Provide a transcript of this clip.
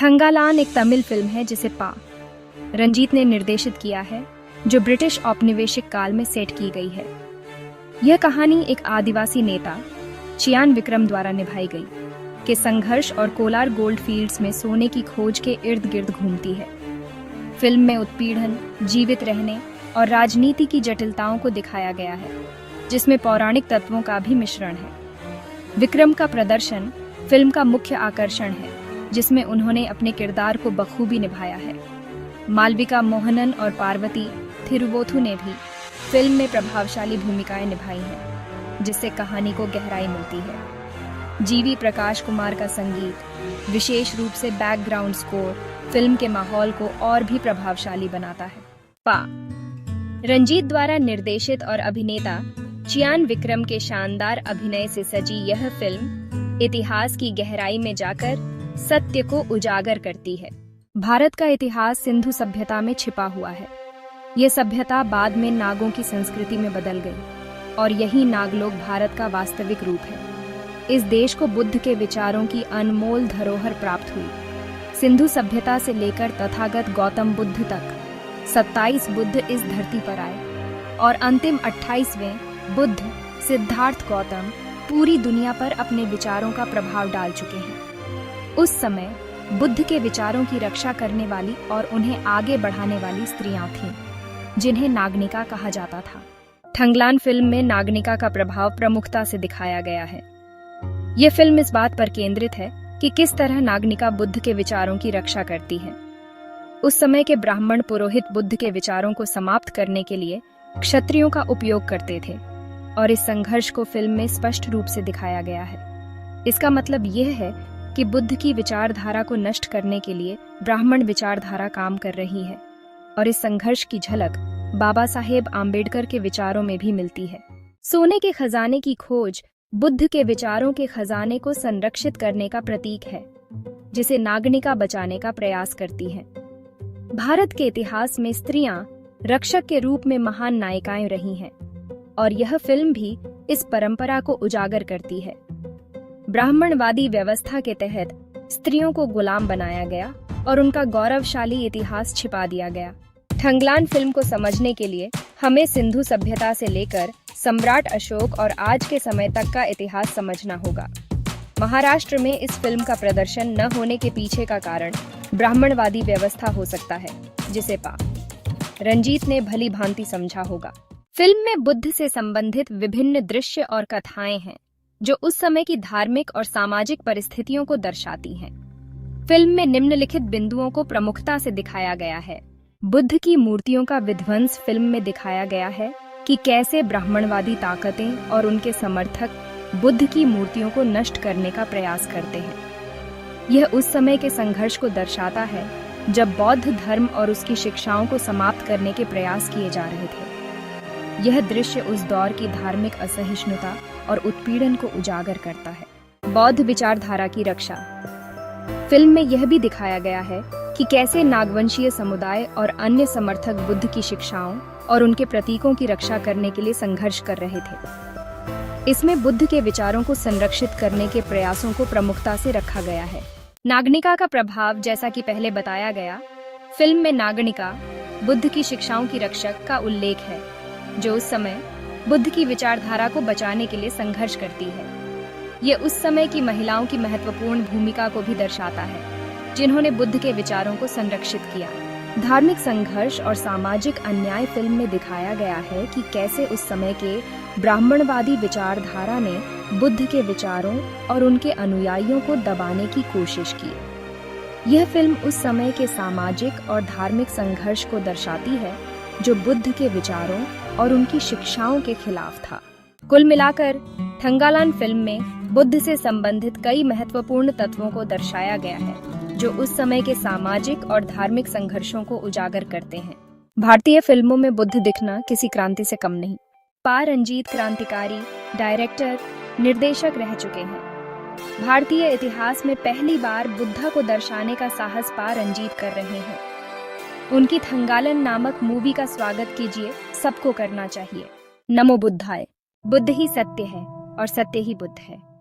थंगालान एक तमिल फिल्म है जिसे रंजीत ने निर्देशित किया है, जो ब्रिटिश औपनिवेशिक काल में सेट की गई है। यह कहानी एक आदिवासी नेता चियान विक्रम द्वारा निभाई गई के संघर्ष और कोलार गोल्ड फील्ड्स में सोने की खोज के इर्द गिर्द घूमती है। फिल्म में उत्पीड़न, जीवित रहने और राजनीति की जटिलताओं को दिखाया गया है, जिसमें पौराणिक तत्वों का भी मिश्रण है। विक्रम का प्रदर्शन फिल्म का मुख्य आकर्षण है, जिसमें उन्होंने अपने किरदार को बखूबी निभाया है। मालविका मोहनन और पार्वती थिरुवोथु ने भी फिल्म में प्रभावशाली भूमिकाएं निभाई हैं, जिससे कहानी को गहराई मिलती है। जीवी प्रकाश कुमार का संगीत, विशेष रूप से बैकग्राउंड स्कोर, फिल्म के माहौल को और भी प्रभावशाली बनाता है। रंजीत द्वारा निर्देशित और अभिनेता चियान विक्रम के शानदार अभिनय से सजी यह फिल्म इतिहास की गहराई में जाकर सत्य को उजागर करती है। भारत का इतिहास सिंधु सभ्यता में छिपा हुआ है। यह सभ्यता बाद में नागों की संस्कृति में बदल गई और यही नागलोक भारत का वास्तविक रूप है। इस देश को बुद्ध के विचारों की अनमोल धरोहर प्राप्त हुई। सिंधु सभ्यता से लेकर तथागत गौतम बुद्ध तक 27 बुद्ध इस धरती पर आए और अंतिम 28वें बुद्ध सिद्धार्थ गौतम पूरी दुनिया पर अपने विचारों का प्रभाव डाल चुके हैं। उस समय बुद्ध के विचारों की रक्षा करने वाली और उन्हें आगे बढ़ाने वाली स्त्रियां थीं, जिन्हें नागनिका कहा जाता था। थंगलान फिल्म में नागनिका का प्रभाव प्रमुखता से दिखाया गया है। यह फिल्म इस बात पर केंद्रित है कि किस तरह नागनिका बुद्ध के विचारों की रक्षा करती है। उस समय के ब्राह्मण पुरोहित बुद्ध के विचारों को समाप्त करने के लिए क्षत्रियों का उपयोग करते थे और इस संघर्ष को फिल्म में स्पष्ट रूप से दिखाया गया है। इसका मतलब यह है कि बुद्ध की विचारधारा को नष्ट करने के लिए ब्राह्मण विचारधारा काम कर रही है और इस संघर्ष की झलक बाबा साहेब आम्बेडकर के विचारों में भी मिलती है। सोने के खजाने की खोज बुद्ध के विचारों के खजाने को संरक्षित करने का प्रतीक है, जिसे नागनिका बचाने का प्रयास करती है। भारत के इतिहास में स्त्रियां रक्षक के रूप में महान नायिकाएं रही हैं और यह फिल्म भी इस परंपरा को उजागर करती है। ब्राह्मणवादी व्यवस्था के तहत स्त्रियों को गुलाम बनाया गया और उनका गौरवशाली इतिहास छिपा दिया गया। थंगलान फिल्म को समझने के लिए हमें सिंधु सभ्यता से लेकर सम्राट अशोक और आज के समय तक का इतिहास समझना होगा। महाराष्ट्र में इस फिल्म का प्रदर्शन न होने के पीछे का कारण ब्राह्मणवादी व्यवस्था हो सकता है, जिसे रंजीत ने भली भांति समझा होगा। फिल्म में बुद्ध से संबंधित विभिन्न दृश्य और कथाएं हैं, जो उस समय की धार्मिक और सामाजिक परिस्थितियों को दर्शाती हैं। फिल्म में निम्नलिखित बिंदुओं को प्रमुखता से दिखाया गया है। बुद्ध की मूर्तियों का विध्वंस फिल्म में दिखाया गया है कि कैसे ब्राह्मणवादी ताकतें और उनके समर्थक बुद्ध की मूर्तियों को नष्ट करने का प्रयास करते हैं। यह उस समय के संघर्ष को दर्शाता है जब बौद्ध धर्म और उसकी शिक्षाओं को समाप्त करने के प्रयास किए जा रहे थे। यह दृश्य उस दौर की धार्मिक असहिष्णुता और उत्पीड़न को उजागर करता है। बौद्ध विचारधारा की रक्षा फिल्म में यह भी दिखाया गया है कि कैसे नागवंशीय समुदाय और अन्य समर्थक बुद्ध की शिक्षाओं और उनके प्रतीकों की रक्षा करने के लिए संघर्ष कर रहे थे। इसमें बुद्ध के विचारों को संरक्षित करने के प्रयासों को प्रमुखता से रखा गया है। नागनिका का प्रभाव, जैसा कि पहले बताया गया, फिल्म में नागनिका बुद्ध की शिक्षाओं की रक्षक का उल्लेख है, जो उस समय बुद्ध की विचारधारा को बचाने के लिए संघर्ष करती है। ये उस समय की महिलाओं की महत्वपूर्ण भूमिका को भी दर्शाता है, जिन्होंने बुद्ध के विचारों को संरक्षित किया। धार्मिक संघर्ष और सामाजिक अन्याय फिल्म में दिखाया गया है कि कैसे उस समय के ब्राह्मणवादी विचारधारा ने बुद्ध के विचारों और उनके अनुयायियों को दबाने की कोशिश की। यह फिल्म उस समय के सामाजिक और धार्मिक संघर्ष को दर्शाती है, जो बुद्ध के विचारों और उनकी शिक्षाओं के खिलाफ था। कुल मिलाकर थंगालान फिल्म में बुद्ध से संबंधित कई महत्वपूर्ण तत्वों को दर्शाया गया है, जो उस समय के सामाजिक और धार्मिक संघर्षों को उजागर करते हैं। भारतीय फिल्मों में बुद्ध दिखना किसी क्रांति से कम नहीं। रंजीत क्रांतिकारी डायरेक्टर, निर्देशक रह चुके हैं। भारतीय इतिहास में पहली बार बुद्धा को दर्शाने का साहस रंजीत कर रहे हैं। उनकी थंगालन नामक मूवी का स्वागत कीजिए, सबको करना चाहिए। नमो बुद्धाय। बुद्ध ही सत्य है और सत्य ही बुद्ध है।